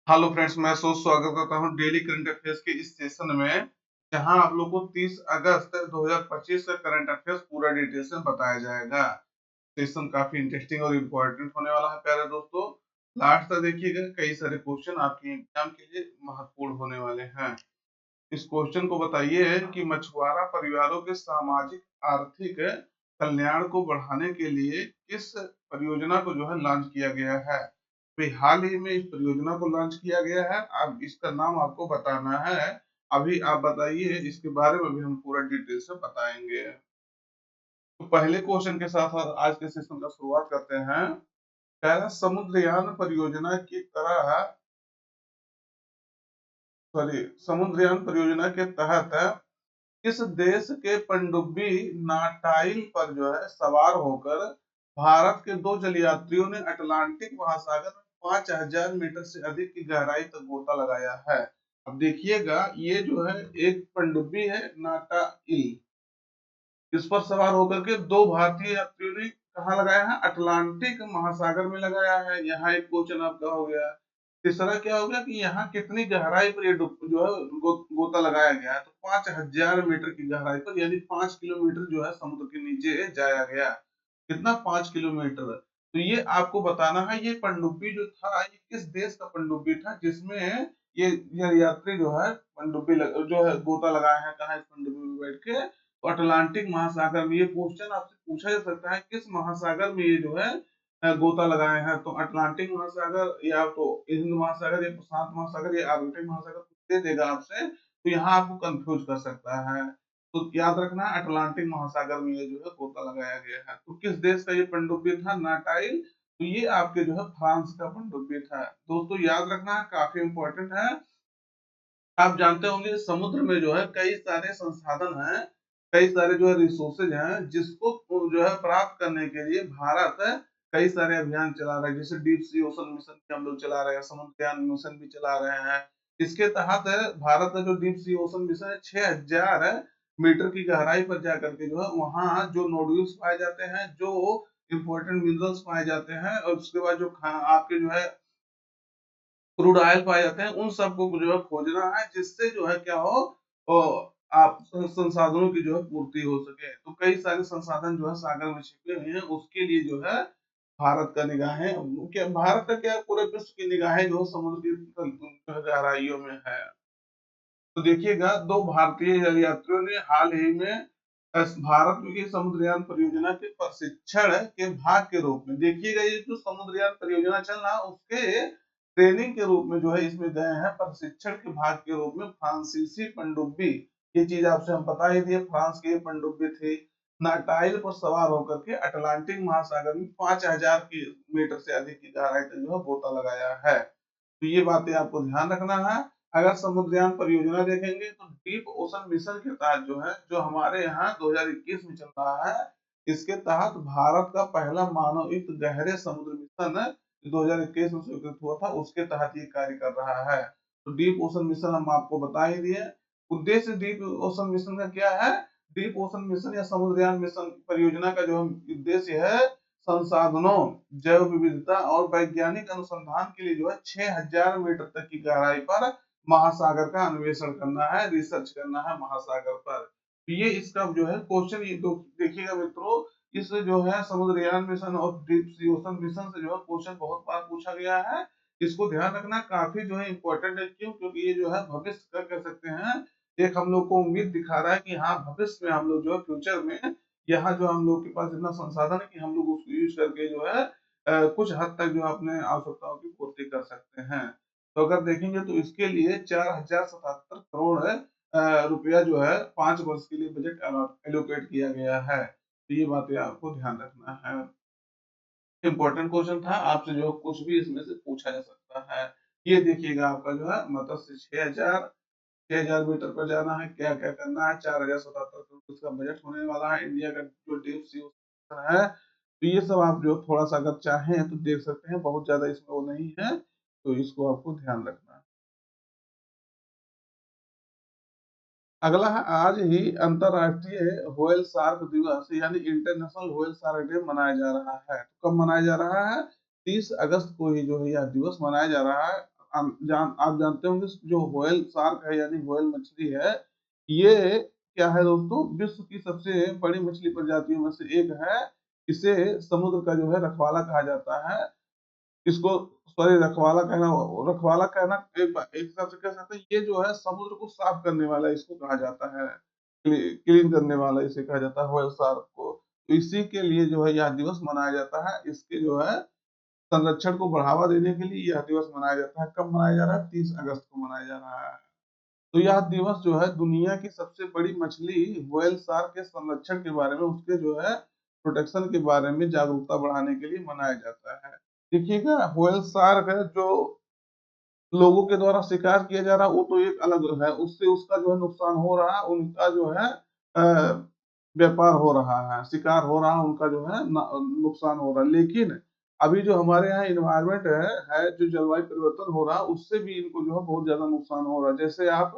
Hello friends, मैं स्वागत करता हूं डेली करंट अफेयर्स के इस सेशन में, जहां आप लोग को 30 अगस्त 2025 का करंट अफेयर्स पूरा डिटेल से बताया जाएगा। सेशन काफी इंटरेस्टिंग और इम्पोर्टेंट होने वाला है प्यारे दोस्तों। लास्ट तक देखिएगा, कई सारे क्वेश्चन आपके एग्जाम के लिए महत्वपूर्ण होने वाले हैं। इस क्वेश्चन को बताइए कि मछुआरा परिवारों के सामाजिक आर्थिक कल्याण को बढ़ाने के लिए किस परियोजना को जो है लॉन्च किया गया है। तो हाल ही में इस परियोजना को लॉन्च किया गया है। अब इसका नाम आपको बताना है। अभी आप बताइए, इसके बारे में भी हम पूरा डिटेल से बताएंगे। तो पहले क्वेश्चन के साथ आज के सेशन का शुरुआत करते हैं। कह रहा है, समुद्रयान परियोजना की तरह समुद्रयान परियोजना के तहत किस देश के पनडुब्बी नाटाइल पर जो है सवार होकर भारत के दो जल यात्रियों ने अटलांटिक महासागर में 5,000 मीटर से अधिक की गहराई तक गोता लगाया है। अब देखिएगा, ये जो है एक पनडुब्बी है नाटाइल। इस पर सवार होकर के दो भारतीय यात्रियों ने कहा लगाया है, अटलांटिक महासागर में लगाया है। यहाँ एक क्वेश्चन आपका हो गया। तीसरा क्या हो गया कि यहाँ कितनी गहराई पर ये जो है गोता लगाया गया है। तो 5,000 मीटर की गहराई पर, यानी 5 किलोमीटर जो है समुद्र के नीचे जाया गया। कितना? 5 किलोमीटर। तो ये आपको बताना है, ये पनडुब्बी जो था ये किस देश का पनडुब्बी था, जिसमें ये यात्री जो है जो है गोता लगाया है। कहा इस पनडुब्बी में बैठ के, तो अटलांटिक महासागर में। ये क्वेश्चन आपसे पूछा जा सकता है, किस महासागर में ये जो है गोता लगाए हैं। तो अटलांटिक महासागर, या तो हिंद महासागर, या प्रशांत महासागर, या आर्कटिक महासागर, दे देगा आपसे। तो यहाँ आपको कंफ्यूज कर सकता है। तो याद रखना, अटलांटिक महासागर में ये जो है गोता लगाया गया है। तो किस देश का ये पनडुब्बी था नाटाइल? तो ये आपके जो है फ्रांस का पनडुब्बी था। दोस्तों याद रखना, काफी इंपॉर्टेंट है। आप जानते होंगे समुद्र में जो है कई सारे संसाधन हैं, कई सारे जो है रिसोर्सेज हैं, जिसको जो है प्राप्त करने के लिए भारत कई सारे अभियान चला रहा है। जैसे डीप सी ओशन मिशन भी हम लोग चला रहे हैं, समुद्रयान मिशन भी चला रहे हैं। इसके तहत भारत का जो डीप सी ओशन मिशन है, 6,000 मीटर की गहराई पर जाकर के जो है वहां जो नोड्यूल्स पाए जाते हैं, जो इंपॉर्टेंट मिनरल्स पाए जाते हैं, और उसके बाद जो आपके जो है क्रूड ऑयल पाए जाते हैं, उन सबको जो है खोजना है, जिससे जो है क्या हो, तो आप संसाधनों की जो है पूर्ति हो सके। तो कई सारे संसाधन जो है सागर में छिपे हुए हैं, उसके लिए जो है भारत का निगाहें, क्या भारत का क्या, पूरे विश्व की निगाहें जो समुद्र की गहराइयों में है। तो देखिएगा, दो भारतीय जल यात्रियों ने हाल ही में भारत की समुद्रयान परियोजना के प्रशिक्षण के भाग के रूप में, देखिएगा ये जो समुद्रयान परियोजना चल रहा है उसके ट्रेनिंग के रूप में जो है इसमें गए हैं, प्रशिक्षण के भाग के रूप में फ्रांसीसी पनडुब्बी। ये चीज आपसे हम बता ही दिए, फ्रांस की पनडुब्बी थी, नाटाइल पर सवार होकर के अटलांटिक महासागर में 5,000 की मीटर से अधिक की गहराई तक जो है गोता लगाया है। तो ये बातें आपको ध्यान रखना है। अगर समुद्रयान परियोजना देखेंगे तो डीप ओशन मिशन के तहत जो है, जो हमारे यहाँ 2021 में चल रहा है, इसके तहत भारत का पहला मानवयुक्त गहरे समुद्र मिशन 2021 में स्वीकृत हुआ था, उसके तहत ये कार्य कर रहा है। तो डीप ओशन मिशन हम आपको बता ही दिए। उद्देश्य डीप ओशन मिशन का क्या है? डीप ओशन मिशन या समुद्रयान मिशन परियोजना का जो उद्देश्य है, संसाधनों, जैव विविधता और वैज्ञानिक अनुसंधान के लिए जो है 6,000 मीटर तक की गहराई पर महासागर का अन्वेषण करना है, रिसर्च करना है महासागर पर। तो ये इसका जो है क्वेश्चन, ये तो देखिएगा मित्रों, इस जो है समुद्रयान मिशन और डीप सी ओशन मिशन से जो है क्वेश्चन बहुत बार पूछा गया है। इसको ध्यान रखना, काफी जो है इंपॉर्टेंट है। क्यों? क्योंकि ये जो है भविष्य का कह सकते हैं, एक हम लोग को उम्मीद दिखा रहा है कि हाँ, भविष्य में हम लोग जो है फ्यूचर में यहाँ जो हम लोग के पास इतना संसाधन है कि हम लोग उसको यूज करके जो है कुछ हद तक जो है अपने आवश्यकताओं की पूर्ति कर सकते हैं। तो अगर देखेंगे तो इसके लिए 4,077 करोड़ रुपया जो है 5 वर्ष के लिए बजट एलोकेट किया गया है। तो ये बातें आपको ध्यान रखना है। इम्पोर्टेंट क्वेश्चन था, आपसे जो कुछ भी इसमें से पूछा जा सकता है। ये देखिएगा, आपका जो है मत्स्य 6,000 मीटर पर जाना है, क्या क्या करना है। 4,077 करोड़ उसका बजट होने वाला है। इंडिया का जो डीप सी ओशन है, तो ये सब आप जो थोड़ा सा अगर चाहें तो देख सकते हैं, बहुत ज्यादा इसमें वो नहीं है, तो इसको आपको ध्यान रखना है। अगला है, आज ही अंतरराष्ट्रीय व्हेल शार्क दिवस यानी इंटरनेशनल व्हेल शार्क डे मनाया जा रहा है। तो कब मनाया जा रहा है? 30 अगस्त को ही जो है यह दिवस मनाया जा रहा है। आप जानते होंगे जो व्हेल शार्क है यानी व्हेल मछली है, ये क्या है दोस्तों, विश्व की सबसे बड़ी मछली प्रजातियों में से एक है। इसे समुद्र का जो है रखवाला कहा जाता है। इसको सॉरी रखवाला कहना एक हिसाब से कह सकते हैं, ये जो है समुद्र को साफ करने वाला इसको कहा जाता है, क्लीन करने वाला इसे कहा जाता है व्हेल शार्क को। तो इसी के लिए जो है यह दिवस मनाया जाता है। इसके जो है संरक्षण को बढ़ावा देने के लिए यह दिवस मनाया जाता है। कब मनाया जा रहा है? 30 अगस्त को मनाया जा रहा है। तो यह दिवस जो है दुनिया की सबसे बड़ी मछली व्हेल शार्क के संरक्षण के बारे में, उसके जो है प्रोटेक्शन के बारे में जागरूकता बढ़ाने के लिए मनाया जाता है। देखिएगा, व्हेल शार्क है जो लोगों के द्वारा शिकार किया जा रहा है वो तो एक अलग है, उससे उसका जो है नुकसान हो रहा है, उनका जो है व्यापार हो रहा है, शिकार हो रहा है, उनका जो है नुकसान हो रहा है। लेकिन अभी जो हमारे यहाँ इन्वायरमेंट है जो जलवायु परिवर्तन हो रहा है उससे भी इनको जो है बहुत ज्यादा नुकसान हो रहा है। जैसे आप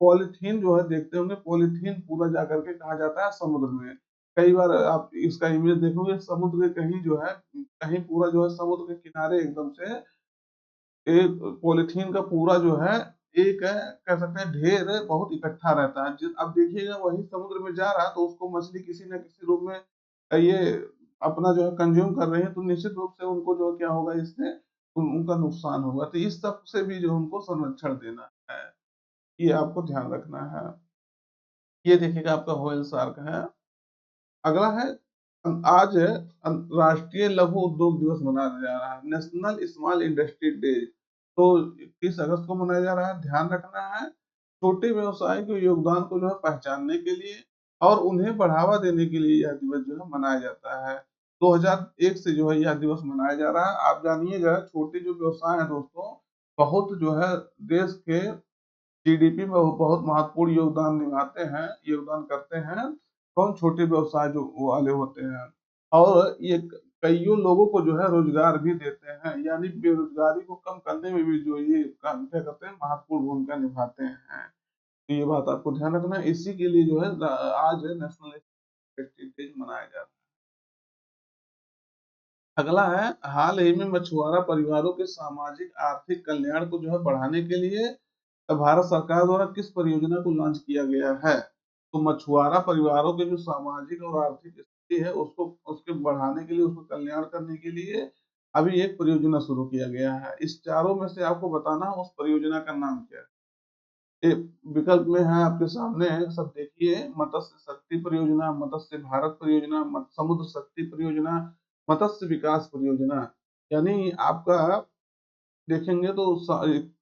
पॉलीथीन जो है देखते होंगे, पॉलीथीन पूरा जाकर के कहा जाता है समुद्र में। कई बार आप इसका इमेज देखोगे, समुद्र के कहीं जो है कहीं पूरा जो है समुद्र के किनारे एकदम से एक पॉलीथीन का पूरा जो है एक है, कह सकते हैं ढेर बहुत इकट्ठा रहता है। अब देखिएगा वही समुद्र में जा रहा है तो उसको मछली किसी न किसी रूप में ये अपना जो है कंज्यूम कर रहे हैं, तो निश्चित रूप से उनको जो है क्या होगा, इससे उनका नुकसान होगा। तो इस सब से भी जो उनको संरक्षण देना है, ये आपको ध्यान रखना है। ये देखिएगा आपका व्हेल शार्क है। अगला है आज राष्ट्रीय लघु उद्योग दिवस मनाया जा रहा है, नेशनल स्मॉल इंडस्ट्री डे। तो 30 अगस्त को मनाया जा रहा है। ध्यान रखना है, छोटे व्यवसाय के योगदान को जो है पहचानने के लिए और उन्हें बढ़ावा देने के लिए यह दिवस जो है मनाया जाता है। 2001 से जो है यह दिवस मनाया जा रहा है। आप जानिएगा, छोटे जो व्यवसाय है दोस्तों, बहुत जो है देश के जीडीपी में वो बहुत महत्वपूर्ण योगदान निभाते हैं, योगदान करते हैं। कौन? छोटे व्यवसाय जो वाले होते हैं। और ये कईयों लोगों को जो है रोजगार भी देते हैं, यानी बेरोजगारी को कम करने में भी जो ये काम क्या करते हैं, महत्वपूर्ण भूमिका निभाते हैं। तो ये बात आपको ध्यान रखना है। इसी के लिए जो है आज नेशनल डे मनाया जा रहा है। अगला है, हाल ही में मछुआरा परिवारों के सामाजिक आर्थिक कल्याण को जो है बढ़ाने के लिए भारत सरकार द्वारा किस परियोजना को लॉन्च किया गया है? तो मछुआरा परिवारों के जो सामाजिक और आर्थिक स्थिति है उसको उसके बढ़ाने के लिए, उसको कल्याण करने के लिए अभी एक परियोजना शुरू किया गया है। इस चारों में से आपको बताना है उस परियोजना का नाम क्या है। ये विकल्प में है आपके सामने, सब देखिए। मत्स्य शक्ति परियोजना, मत्स्य भारत परियोजना, समुद्र शक्ति परियोजना, मत्स्य विकास परियोजना। यानी आपका देखेंगे तो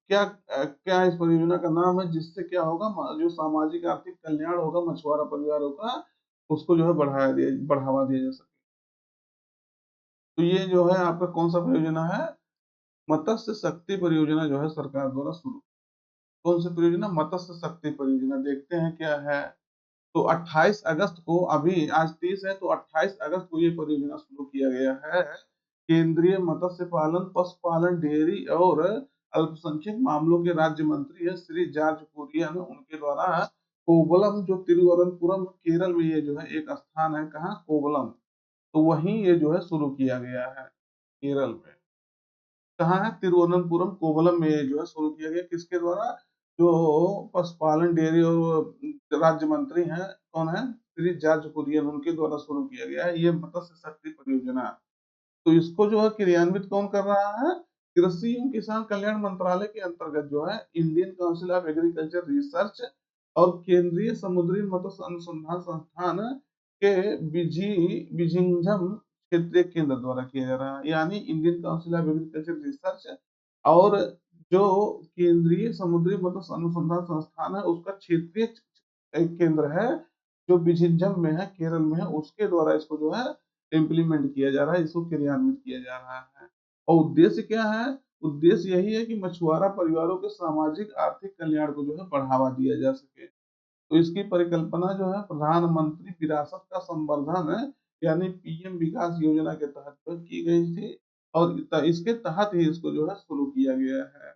क्या इस परियोजना का नाम है जिससे क्या होगा, जो सामाजिक आर्थिक कल्याण होगा मछुआरा परिवारों का, उसको जो है बढ़ावा दिया जा सके। तो ये जो है आपका कौन सा परियोजना है? मत्स्य शक्ति परियोजना जो है सरकार द्वारा शुरू। कौन सी परियोजना? मत्स्य शक्ति परियोजना। देखते हैं क्या है। तो 28 अगस्त को, अभी आज 30 है तो 28 अगस्त को ये परियोजना शुरू किया गया है। केंद्रीय मत्स्य पालन, पशुपालन, डेयरी और अल्पसंख्यक मामलों के राज्य मंत्री है श्री जॉर्ज कुरियन, उनके द्वारा कोवलम, जो तिरुवनंतपुरम केरल में ये जो है एक स्थान है, कहाँ? कोवलम। तो वहीं ये जो है शुरू किया गया है केरल में। कहाँ है? तिरुवनंतपुरम कोवलम में ये जो है शुरू किया गया। किसके द्वारा? जो पशुपालन, डेयरी और राज्य मंत्री हैं, कौन है? श्री जॉर्ज कुरियन, उनके द्वारा शुरू किया गया है ये मत्स्य शक्ति परियोजना। तो इसको जो है क्रियान्वित कौन कर रहा है? कृषि एवं किसान कल्याण मंत्रालय के अंतर्गत जो है Indian council of agriculture research और केंद्रीय समुद्री मत्स्य अनुसंधान संस्थान के बिझिंझम क्षेत्रीय केंद्र द्वारा किया जा रहा है। यानी Indian council of agriculture research और जो केंद्रीय समुद्री मत्स्य अनुसंधान संस्थान है उसका क्षेत्रीय एक केंद्र है जो बिझिंझम में है, केरल में है, उसके द्वारा इसको जो है इम्प्लीमेंट किया जा रहा है, इसको क्रियान्वित किया जा रहा है। और उद्देश्य क्या है? उद्देश्य यही है कि मछुआरा परिवारों के सामाजिक आर्थिक कल्याण को जो है बढ़ावा दिया जा सके। तो इसकी परिकल्पना जो है प्रधानमंत्री विरासत का संवर्धन है, यानी पीएम विकास योजना के तहत की गई थी और इसके तहत ही इसको जो है शुरू किया गया है।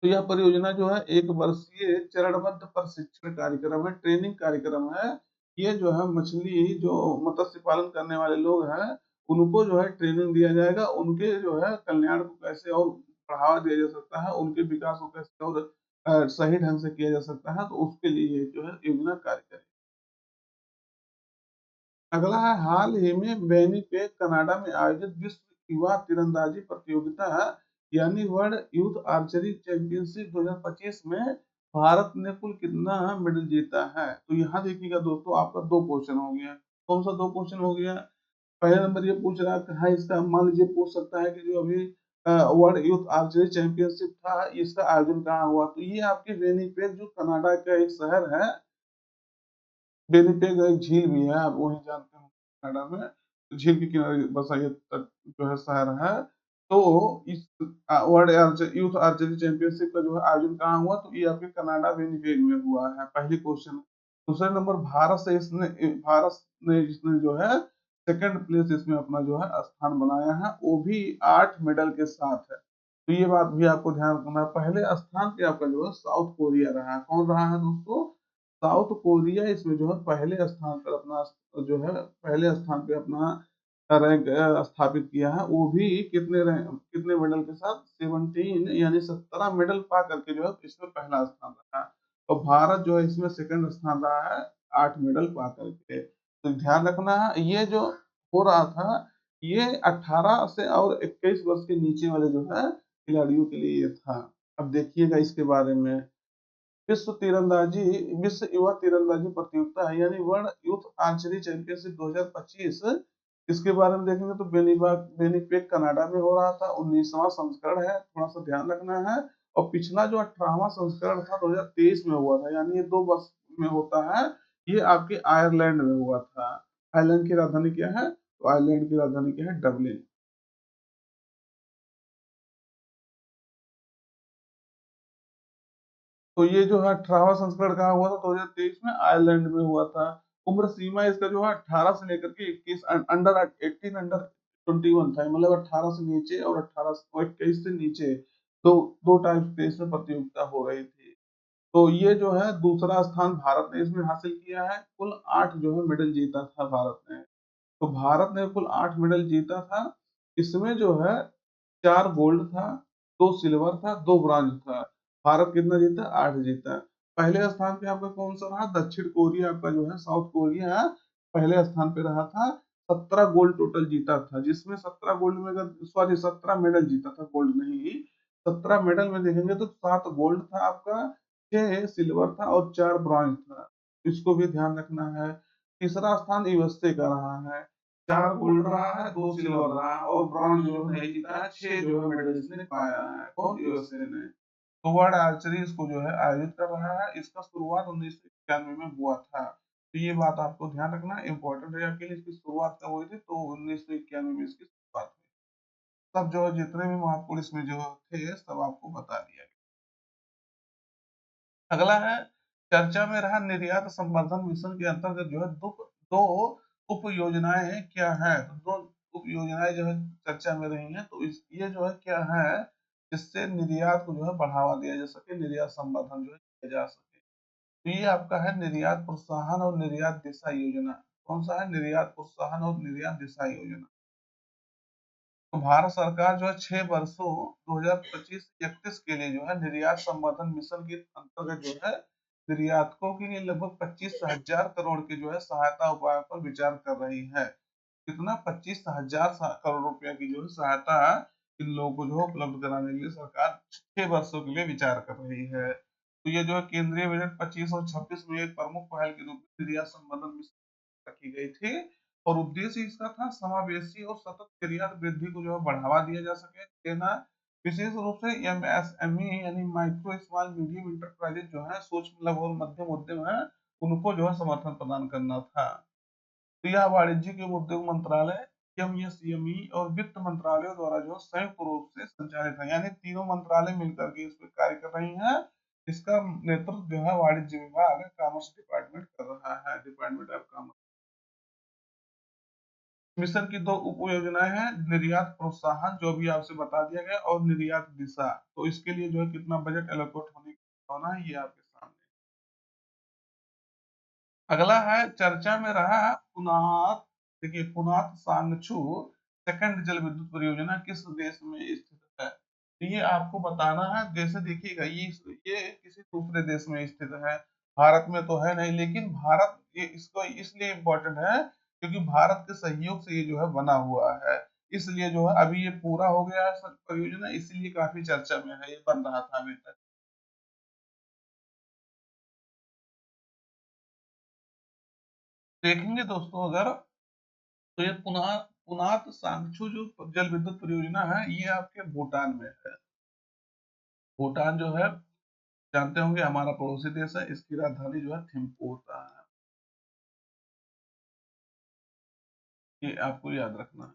तो यह परियोजना जो है एक वर्षीय चरणबद्ध प्रशिक्षण कार्यक्रम है, ट्रेनिंग कार्यक्रम है। ये जो है मछली जो मत्स्य पालन करने वाले लोग हैं उनको जो है ट्रेनिंग दिया जाएगा, उनके जो है कल्याण को कैसे और बढ़ावा दिया जा सकता है, उनके विकास को कैसे और सही ढंग से किया जा सकता है, तो उसके लिए ये जो है योजना कार्य करेगी। अगला है, हाल ही में विनिपेग कनाडा में आयोजित विश्व युवा तीरंदाजी प्रतियोगिता यानी वर्ल्ड यूथ आर्चरी चैंपियनशिप 2025 में भारत ने कुल कितना मेडल जीता है? तो यहाँ देखिएगा दोस्तों, आपका दो क्वेश्चन हो गया। कौन सा दो क्वेश्चन हो गया? पहला नंबर ये पूछ रहा है कि हाँ, इसका मान लीजिए पूछ सकता है कि जो अभी वर्ल्ड यूथ आर्चरी चैंपियनशिप था, इसका आयोजन कहाँ हुआ? तो ये आपके विनिपेग जो कनाडा का एक शहर है, बेनिपेग एक झील भी है, आप वही जानते हो, कनाडा में झील के किनारे बसा ये तट जो है शहर है। तो इस वर्ल्ड यूथ आर्चरी चैंपियनशिप का जो है आयोजन कहाँ हुआ? तो ये आपके कनाडा विनिपेग में हुआ है, पहली क्वेश्चन। दूसरे नंबर, भारत ने इसने जो है सेकंड प्लेस इसमें अपना जो है स्थान बनाया है, वो भी 8 मेडल के साथ है। तो ये बात भी आपको ध्यान रखना है। पहले स्थान पे आपका जो है साउथ कोरिया रहा है। कौन रहा है दोस्तों? साउथ कोरिया इसमें जो है पहले स्थान पर अपना जो है पहले स्थान पे अपना रैंक स्थापित किया है, वो भी कितने मेडल के साथ? 17 यानी 17 मेडल पा करके जो है इसमें पहला स्थान रहा है। और भारत जो है इसमें सेकंड स्थान रहा है, 8 मेडल पा करके। तो ध्यान रखना है, ये जो हो रहा था, ये 18 से और 21 वर्ष के नीचे वाले जो है खिलाड़ियों के लिए ये था। अब देखिएगा इसके बारे में, विश्व तीरंदाजी विश्व युवा तीरंदाजी प्रतियोगिता है यानी वर्ल्ड यूथ आर्चरी चैंपियनशिप 2025, इसके बारे में देखेंगे तो बेनिपेग कनाडा में हो रहा था। 19वां संस्करण है, थोड़ा सा ध्यान रखना है। और पिछला जो 18वां संस्करण था 2023 में हुआ था, यानी ये 2 वर्ष में होता है। ये आपके आयरलैंड में हुआ था। आयरलैंड की राजधानी क्या है? तो आयरलैंड की राजधानी क्या है? डबलिन। तो ये जो है 18वां संस्करण कहाँ हुआ था? 2023 में आयरलैंड में हुआ था। उम्र सीमा इसका जो है 18 से लेकर के 21, अंडर 18 अंडर 21 था, मतलब 18 से नीचे और 18 और 21 से नीचे, दो दो टाइप के इसमें प्रतियोगिता हो रही थी। तो ये जो है दूसरा स्थान भारत ने इसमें हासिल किया है। कुल 8 जो है मेडल जीता था भारत ने। तो भारत ने कुल 8 मेडल जीता था। इसमें जो है 4 गोल्ड था, 2 सिल्वर था, 2 ब्रॉन्ज था। भारत कितना जीता? 8 जीता। पहले स्थान पे आपका कौन सा रहा? दक्षिण कोरिया, आपका जो है साउथ कोरिया पहले स्थान पे रहा था। 17 गोल्ड टोटल जीता था, जिसमें 17 गोल्ड में, सॉरी 17 मेडल जीता था, गोल्ड नहीं। 17 मेडल में देखेंगे तो 7 गोल्ड था आपका, 6 सिल्वर था और 4 ब्रॉन्ज था। इसको भी ध्यान रखना है। तीसरा स्थान यूएसए का रहा है, 4 गोल्ड रहा है, 2 सिल्वर रहा है और ब्रॉन्ज जो है नहीं जीता है। 6 जो है मेडल इसने पाया है। कौन? यूएसए ने। तो वर्ल्ड आर्चरी इसको जो है आयोजित कर रहा है। इसका शुरुआत 1991 में हुआ था। तो ये बात आपको ध्यान रखना इम्पोर्टेंट है आपके लिए। इसकी शुरुआत कब हुई थी? तो 1991 में इसकी शुरुआत हुई। सब जो जितने भी महापुरुष इसमें जो थे सब आपको बता दिया गया। अगला है, चर्चा में रहा निर्यात संवर्धन मिशन के अंतर्गत जो है दो उप योजनाएं क्या है? तो दो उप योजनाएं जो है चर्चा में रही हैं। तो इस ये जो है क्या है, जिससे निर्यात को जो है बढ़ावा दिया जा सके, निर्यात संवर्धन जो है किया जा सके। तो ये आपका है निर्यात प्रोत्साहन और निर्यात दिशा योजना। कौन सा है? निर्यात प्रोत्साहन और निर्यात दिशा योजना। तो भारत सरकार जो है 6 वर्षों 2025-31 के लिए जो है निर्यात संवर्धन मिशन के अंतर्गत जो है निर्यातकों के लिए लगभग 25,000 करोड़ के जो है सहायता उपायों पर विचार कर रही है। कितना? 25,000 करोड़ रुपया की जो है सहायता इन लोगों को जो है उपलब्ध कराने के लिए सरकार 6 वर्षों के लिए विचार कर रही है। तो ये जो है केंद्रीय बजट 25 और 26 में एक प्रमुख पहल के रूप में निर्यात संवर्धन मिशन रखी गई थी। और उद्देश्य इसका था समावेशी और सतत निर्यात वृद्धि को जो है बढ़ावा दिया जा सके देना। विशेष रूप से एमएसएमई यानी माइक्रो स्मॉल मीडियम इंटरप्राइजेज जो है, सूक्ष्म लघु और मध्यम उद्यम है, उनको जो है समर्थन प्रदान करना था। तो यह वाणिज्यिक एवं उद्योग मंत्रालय, एमएसएमई और वित्त मंत्रालयों द्वारा जो है संयुक्त रूप से संचालित है, यानी तीनों मंत्रालय मिलकर के इस पर कार्य कर रही हैं। इसका नेतृत्व जो है वाणिज्य विभाग, कॉमर्स डिपार्टमेंट कर रहा है, डिपार्टमेंट ऑफ कॉमर्स। मिशन की दो उप योजनाएं हैं, निर्यात प्रोत्साहन जो भी आपसे बता दिया गया और निर्यात दिशा। तो इसके लिए जो है कितना बजट एलोकेट होना है, ये आपके सामने। अगला है, चर्चा में रहा पुनात। देखिए, पुनात सांगचू सेकंड जल विद्युत परियोजना किस देश में स्थित है? तो ये आपको बताना है। जैसे देखिएगा ये किसी दूसरे देश में स्थित है, भारत में तो है नहीं, लेकिन भारत ये इसको इसलिए इम्पोर्टेंट है क्योंकि भारत के सहयोग से ये जो है बना हुआ है। इसलिए जो है अभी ये पूरा हो गया है परियोजना, इसीलिए काफी चर्चा में है, ये बन रहा था अभी तक। देखेंगे दोस्तों अगर, तो ये पुनात सांगचू जो जल विद्युत परियोजना है, ये आपके भूटान में है। भूटान जो है जानते होंगे हमारा पड़ोसी देश है, इसकी राजधानी जो है थिम्पू होता है, ये आपको याद रखना है।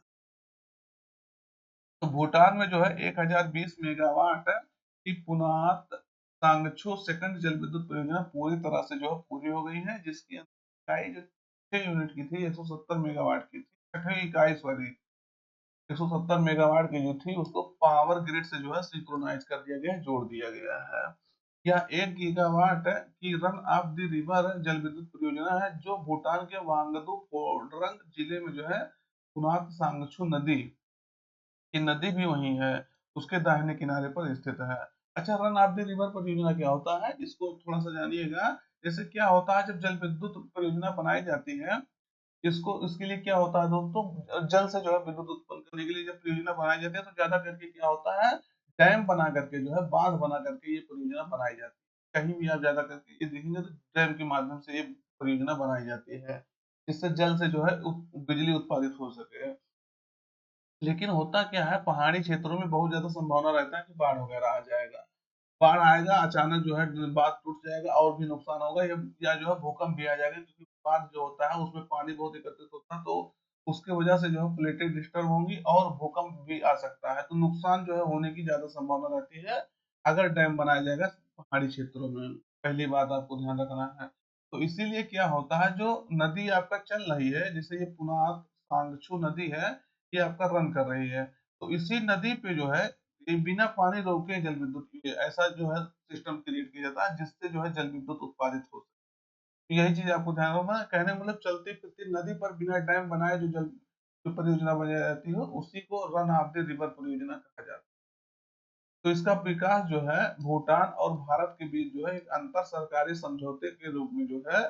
तो भूटान में जो है 1020 मेगावाट की पुनात सांगछू सेकंड जल विद्युत परियोजना पूरी तरह से जो है पूरी हो गई है, जिसकी इकाई जो 6 यूनिट की थी, 170 मेगावाट की थी, छठी इकाई सॉरी 170 मेगावाट की जो थी उसको पावर ग्रिड से जो है सिंक्रोनाइज कर दिया गया है, जोड़ दिया गया है। यह 1 गीगावाट की रन ऑफ द रिवर जल विद्युत परियोजना है, जो भूटान के वांगडू फोडरंग जिले में जो है पुनात सांगछू नदी, ये नदी भी वही है, उसके दाहिने किनारे पर स्थित है। अच्छा, रन ऑफ द रिवर परियोजना क्या होता है, इसको थोड़ा सा जानिएगा। जैसे क्या होता है जब जल विद्युत परियोजना बनाई जाती है, इसको इसके लिए क्या होता है दोस्तों, जल से जो है विद्युत उत्पन्न करने के लिए जब परियोजना बनाई जाती है तो ज्यादा करके क्या होता है, डैम बना करके जो है, बांध बना करके ये परियोजना बनाई जाती है। कहीं भी आप ज्यादा करके ये देखेंगे तो डैम के माध्यम से ये परियोजना बनाई जाती है, जिससे जल से जो है बिजली उत्पादित हो सके। लेकिन होता क्या है, पहाड़ी क्षेत्रों में बहुत ज्यादा संभावना रहता है कि बाढ़ वगैरह आ जाएगा, बाढ़ आएगा अचानक जो है, बांध टूट जाएगा और भी नुकसान होगा, या जो है भूकंप भी आ जाएगा, क्योंकि बांध जो होता है उसमें पानी बहुत एकत्रित होता है, तो उसके वजह से जो है प्लेटें डिस्टर्ब होंगी और भूकंप भी आ सकता है, तो नुकसान जो है होने की ज्यादा संभावना रहती है अगर डैम बनाया जाएगा पहाड़ी क्षेत्रों में। पहली बात आपको ध्यान रखना है। तो इसीलिए क्या होता है, जो नदी आपका चल रही है, जैसे ये पुनात सांगछू नदी है, ये आपका रन कर रही है, तो इसी नदी पे जो है ये बिना पानी रोके जल विद्युत ऐसा जो है सिस्टम क्रिएट किया जाता है, जिससे जो है जल विद्युत उत्पादित हो सके। तो यही चीज आपको ध्यान रखना है। कहने का मतलब चलती फिरती नदी पर बिना डैम बनाए जो परियोजना बनाई जाती है, उसी को रन ऑफ द रिवर परियोजना कहा जाता है। तो इसका विकास जो है भूटान और भारत के बीच जो है एक अंतर सरकारी समझौते के रूप में जो है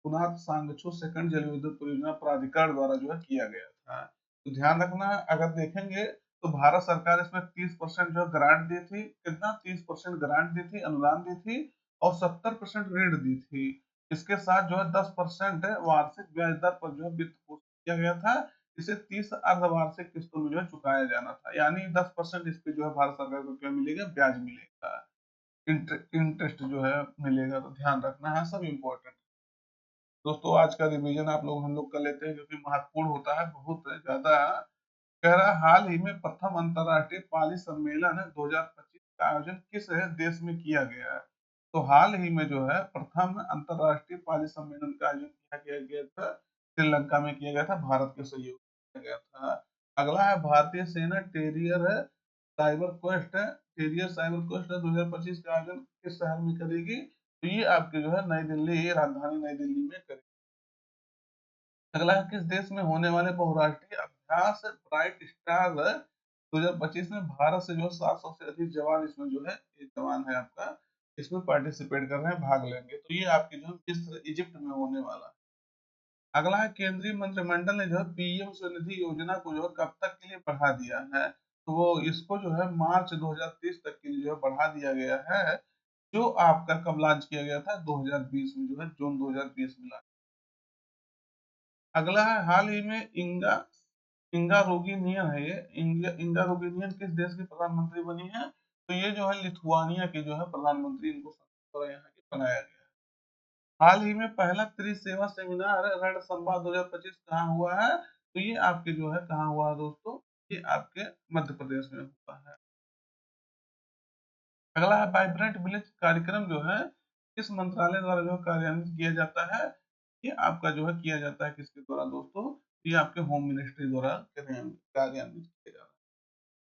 पुनात सांगछू सेकंड जल विद्युत परियोजना प्राधिकार द्वारा जो है किया गया था। तो ध्यान रखना है, अगर देखेंगे तो भारत सरकार इसमें 30% जो है ग्रांट दी थी, कितना 30% ग्रांट दी थी, अनुदान दी थी, और 70% ऋण दी थी। इसके साथ जो है 10% वार्षिक ब्याज दर पर जो है वित्त पोषित किया गया था, इसे 30 अर्धवार्षिक किस्तों में जो है चुकाया जाना था, यानी 10% इस पे जो है भारत सरकार को क्या मिलेगा, ब्याज मिलेगा, इंटरेस्ट जो है मिलेगा। तो ध्यान रखना है, सब इम्पोर्टेंट। दोस्तों आज का रिवीजन हम लोग कर लेते हैं, क्योंकि महत्वपूर्ण होता है बहुत ज्यादा। कह रहा है, हाल ही में प्रथम अंतर्राष्ट्रीय पाली सम्मेलन 2025 का आयोजन किस देश में किया गया है। तो हाल ही में जो है प्रथम अंतर्राष्ट्रीय पाली सम्मेलन का आयोजन किया गया था, श्रीलंका में किया गया था, भारत के सहयोग से किया गया था। अगला है, भारतीय सेना टेरियर है साइबर क्वेस्ट है, टेरियर साइबर क्वेस्ट 2025 का आयोजन किस शहर में करेगी। तो ये आपके जो है नई दिल्ली, ये राजधानी नई दिल्ली में करेगी। अगला है, किस देश में होने वाले बहुराष्ट्रीय अभ्यास ब्राइट स्टार 2025 में भारत से जो है 700 से अधिक जवान इसमें जो है, ये जवान है आपका, इसमें पार्टिसिपेट कर रहे हैं, भाग लेंगे। तो ये आपकी जो है मिस्र इजिप्ट में होने वाला है। अगला है, केंद्रीय मंत्रिमंडल ने जो है पीएम स्वनिधि योजना को जो है कब तक के लिए बढ़ा दिया है। तो वो इसको जो है मार्च 2030 तक के लिए जो है बढ़ा दिया गया है, जो आपका कब लॉन्च किया गया था, 2020 में जो है, जून 2020 में। अगला है, हाल ही में इंगा रोगिनियन है, ये इंगा रोगिनियन किस देश की प्रधानमंत्री बनी है। तो ये जो है लिथुआनिया के जो है प्रधानमंत्री, इनको द्वारा यहाँ के बनाया गया है। हाल ही में पहला त्रिसेवा सेमिनार रण संवाद 2025 कहाँ हुआ है। तो ये आपके जो है कहाँ हुआ है दोस्तों, ये आपके मध्य प्रदेश में हुआ है। अगला है, वाइब्रेंट विलेज कार्यक्रम जो है किस मंत्रालय द्वारा जो है कार्यान्वित किया जाता है। ये आपका जो है किया जाता है किसके द्वारा दोस्तों, ये आपके होम मिनिस्ट्री द्वारा कार्यान्वित किया जाता है।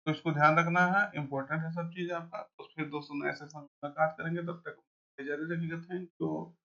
तो इसको ध्यान रखना है, इंपॉर्टेंट है सब चीज आपका। तो फिर दोस्तों ऐसे मुलाकात करेंगे, तब तक जारी रखिएगा। Thank you.